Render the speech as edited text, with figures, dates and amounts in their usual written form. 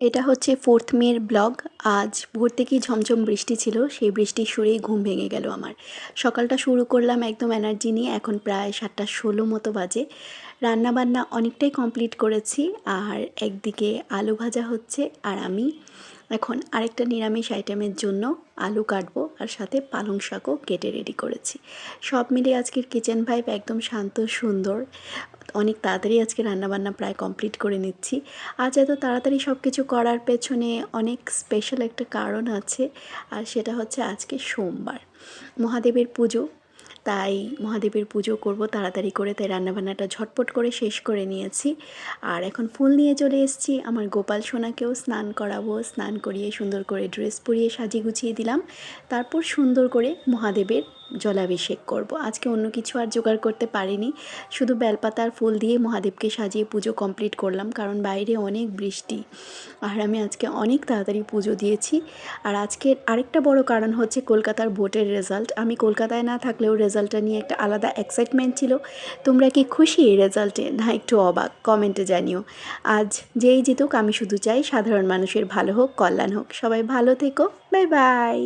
এটা হচ্ছে 4th মের ব্লগ। আজ ভোর থেকেই ঝমঝম বৃষ্টি ছিল, সেই বৃষ্টির সুরেই ঘুম ভেঙে গেল আমার। সকালটা শুরু করলাম একদম এনার্জি নিয়ে, এখন প্রায় 7:16 মতো বাজে। রান্নাবান্না অনেকটাই কমপ্লিট করেছি, আর একদিকে আলু ভাজা হচ্ছে, আর আমি এখন আরেকটা নিরামিষ আইটেমের জন্য আলু কাটবো, আর সাথে পালং শাকও কেটে রেডি করেছি। সব মিলিয়ে আজকের কিচেন ভাইব একদম শান্ত সুন্দর। অনেক তাড়াতাড়ি আজকে রান্নাবান্না প্রায় কমপ্লিট করে নিচ্ছি। আজ এত তাড়াতাড়ি সব কিছু করার পেছনে অনেক স্পেশাল একটা কারণ আছে, আর সেটা হচ্ছে আজকে সোমবার, মহাদেবের পুজো। তাই মহাদেবের পুজো করব তাড়াতাড়ি করে, তাই রান্নাবান্নাটা ঝটপট করে শেষ করে নিয়েছি। আর এখন ফুল নিয়ে চলে এসেছি, আমার গোপাল সোনাকেও স্নান করাবো। স্নান করিয়ে সুন্দর করে ড্রেস পরিয়ে সাজিয়ে গুছিয়ে দিলাম, তারপর সুন্দর করে মহাদেবের জলাভিষেক করব। আজকে অন্য কিছু আর জোগাড় করতে পারিনি, শুধু বেলপাতার ফুল দিয়ে মহাদেবকে সাজিয়ে পুজো কমপ্লিট করলাম, কারণ বাইরে অনেক বৃষ্টি, আর আমি আজকে অনেক তাড়াতাড়ি পুজো দিয়েছি। আর আজকের আরেকটা বড় কারণ হচ্ছে কলকাতার ভোটের রেজাল্ট। আমি কলকাতায় না থাকলেও রেজাল্টটা নিয়ে একটা আলাদা এক্সাইটমেন্ট ছিল। তোমরা কি খুশি এই রেজাল্টে, না একটু অবাক? কমেন্টে জানিও। আজ যেই জিতুক, আমি শুধু চাই সাধারণ মানুষের ভালো হোক, কল্যাণ হোক। সবাই ভালো থেকো, বাই বাই।